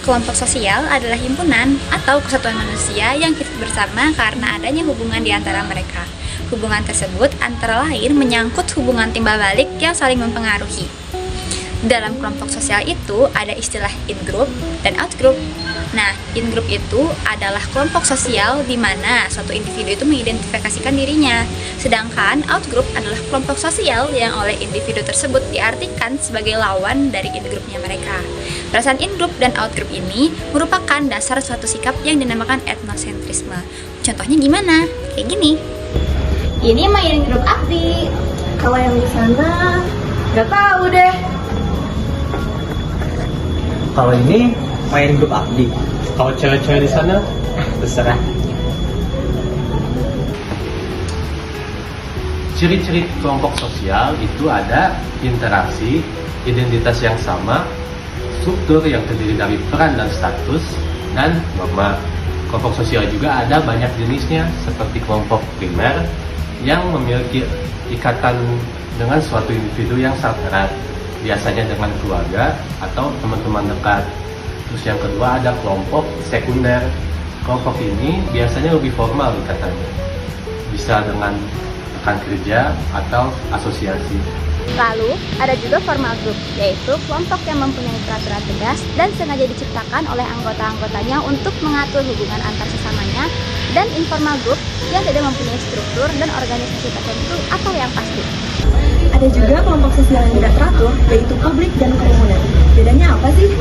Kelompok sosial adalah himpunan atau kesatuan manusia yang hidup bersama karena adanya hubungan di antara mereka. Hubungan tersebut antara lain menyangkut hubungan timbal balik yang saling mempengaruhi. Dalam kelompok sosial itu ada istilah in-group dan out-group. Nah, in-group itu adalah kelompok sosial di mana suatu individu itu mengidentifikasikan dirinya. Sedangkan out-group adalah kelompok sosial yang oleh individu tersebut diartikan sebagai lawan dari in-groupnya mereka. Perasaan in-group dan out-group ini merupakan dasar suatu sikap yang dinamakan etnosentrisme. Contohnya gimana? Kayak gini. Ini main grup Abdi. Kalau yang di sana nggak tahu deh. Kalau ini main grup Abdi. Kalau cewek-cewek di sana, terserah. Ciri-ciri kelompok sosial itu ada interaksi, identitas yang sama, struktur yang terdiri dari peran dan status, dan norma. Kelompok sosial juga ada banyak jenisnya, seperti kelompok primer yang memiliki ikatan dengan suatu individu yang sangat erat, biasanya dengan keluarga atau teman-teman dekat. Terus yang kedua ada kelompok sekunder. Kelompok ini biasanya lebih formal ikatannya, bisa dengan rekan kerja atau asosiasi. Lalu, ada juga formal group, yaitu kelompok yang mempunyai peraturan tegas dan sengaja diciptakan oleh anggota-anggotanya untuk mengatur hubungan antar sesamanya, dan informal group yang tidak mempunyai struktur dan organisasi tertentu atau yang pasti. Ada juga kelompok sosial yang tidak teratur, yaitu publik dan kerumunan. Bedanya apa sih?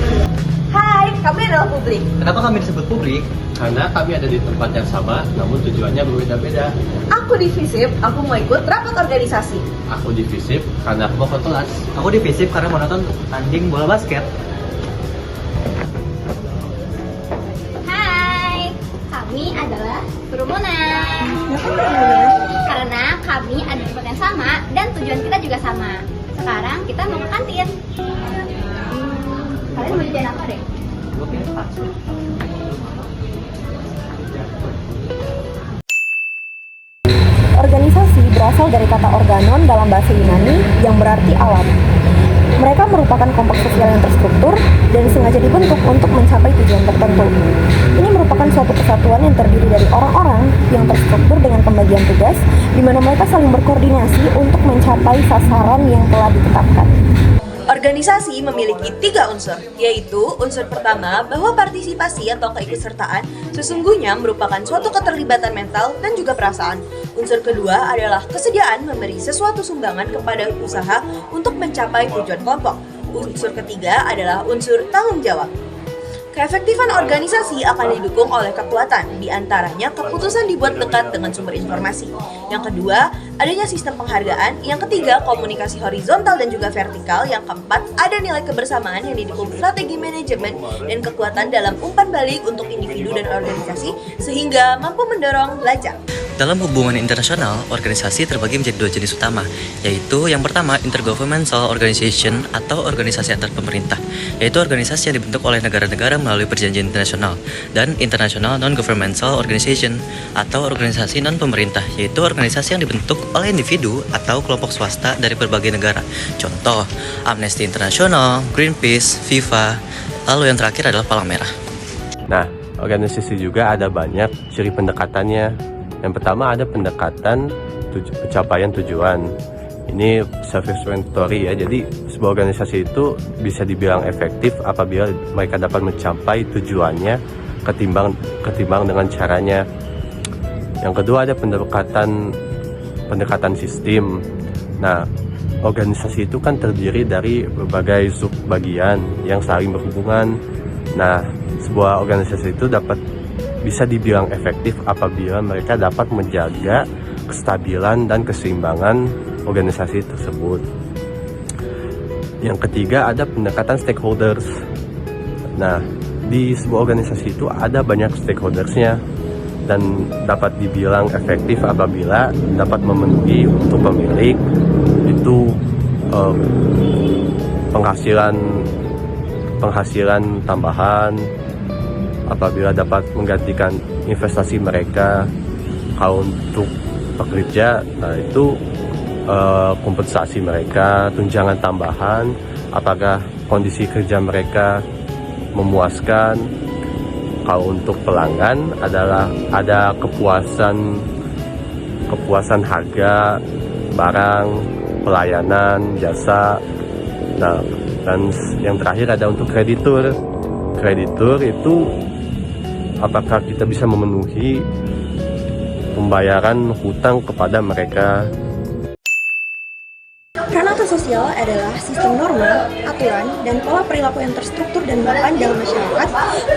Hai, kami adalah publik. Kenapa kami disebut publik? Karena kami ada di tempat yang sama, namun tujuannya berbeda-beda. Aku di FISIP, aku mau ikut rapat organisasi. Aku di FISIP karena aku mau ke kelas. Aku di FISIP karena mau nonton tanding bola basket. Hai, kami adalah kerumunan. Karena kami ada di tempat yang sama dan tujuan kita juga sama. Sekarang kita mau ke kantin. Kalian mau jajan apa deh? Organisasi berasal dari kata organon dalam bahasa Yunani yang berarti alam. Mereka merupakan kelompok sosial yang terstruktur dan sengaja dibentuk untuk mencapai tujuan tertentu. Ini merupakan suatu kesatuan yang terdiri dari orang-orang yang terstruktur dengan pembagian tugas, di mana mereka saling berkoordinasi untuk mencapai sasaran yang telah ditetapkan. Organisasi memiliki 3 unsur, yaitu unsur pertama bahwa partisipasi atau keikutsertaan sesungguhnya merupakan suatu keterlibatan mental dan juga perasaan. Unsur kedua adalah kesediaan memberi sesuatu sumbangan kepada usaha untuk mencapai tujuan kelompok. Unsur ketiga adalah unsur tanggung jawab. Keefektifan organisasi akan didukung oleh kekuatan, di antaranya keputusan dibuat dekat dengan sumber informasi. Yang kedua, adanya sistem penghargaan. Yang ketiga, komunikasi horizontal dan juga vertikal. Yang keempat, ada nilai kebersamaan yang didukung strategi manajemen dan kekuatan dalam umpan balik untuk individu dan organisasi, sehingga mampu mendorong lacak. Dalam hubungan internasional, organisasi terbagi menjadi 2 jenis utama, yaitu yang pertama intergovernmental organization atau organisasi antar pemerintah, yaitu organisasi yang dibentuk oleh negara-negara melalui perjanjian internasional, dan international non-governmental organization atau organisasi non-pemerintah, yaitu organisasi yang dibentuk oleh individu atau kelompok swasta dari berbagai negara. Contoh, Amnesty International, Greenpeace, FIFA, lalu yang terakhir adalah Palang Merah. Nah, organisasi juga ada banyak ciri pendekatannya. Yang pertama ada pendekatan pencapaian tujuan. Ini self-explanatory ya. Jadi sebuah organisasi itu bisa dibilang efektif apabila mereka dapat mencapai tujuannya ketimbang dengan caranya. Yang kedua ada pendekatan sistem. Nah, organisasi itu kan terdiri dari berbagai subbagian yang saling berhubungan. Nah, sebuah organisasi itu bisa dibilang efektif apabila mereka dapat menjaga kestabilan dan keseimbangan organisasi tersebut. Yang ketiga ada pendekatan stakeholders. Nah, di sebuah organisasi itu ada banyak stakeholdersnya dan dapat dibilang efektif apabila dapat memenuhi untuk pemilik itu penghasilan tambahan, apabila dapat menggantikan investasi mereka. Kalau untuk pekerja, nah itu kompensasi mereka, tunjangan tambahan, apakah kondisi kerja mereka memuaskan. Kalau untuk pelanggan adalah ada kepuasan harga, barang, pelayanan, jasa. Nah, dan yang terakhir ada untuk kreditur. Kreditur itu apakah kita bisa memenuhi pembayaran hutang kepada mereka. Pranata sosial adalah sistem norma, aturan, dan pola perilaku yang terstruktur dan mapan dalam masyarakat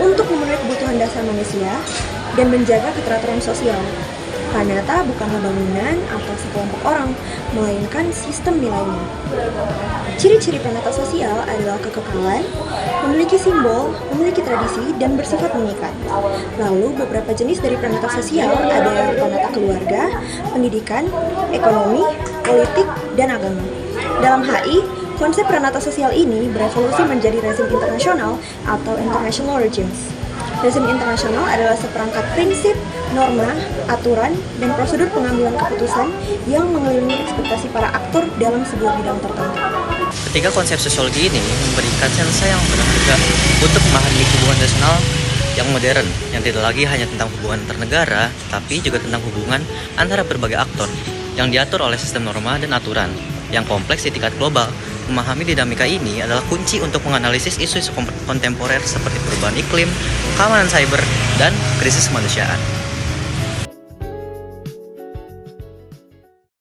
untuk memenuhi kebutuhan dasar manusia dan menjaga keteraturan sosial. Pranata bukanlah bangunan atau sekelompok orang, melainkan sistem nilainya. Ciri-ciri pranata sosial adalah kekekalan, memiliki simbol, memiliki tradisi, dan bersifat mengikat. Lalu beberapa jenis dari pranata sosial ada pranata keluarga, pendidikan, ekonomi, politik, dan agama. Dalam HI, konsep pranata sosial ini berevolusi menjadi rezim internasional atau international regimes. Rezim internasional adalah seperangkat prinsip, norma, aturan, dan prosedur pengambilan keputusan yang mengelilingi ekspektasi para aktor dalam sebuah bidang tertentu. Ketiga konsep sosiologi ini memberikan sensa yang berharga untuk memahami hubungan nasional yang modern, yang tidak lagi hanya tentang hubungan antar negara, tapi juga tentang hubungan antara berbagai aktor yang diatur oleh sistem norma dan aturan yang kompleks di tingkat global. Memahami dinamika ini adalah kunci untuk menganalisis isu-isu kontemporer seperti perubahan iklim, keamanan cyber, dan krisis kemanusiaan.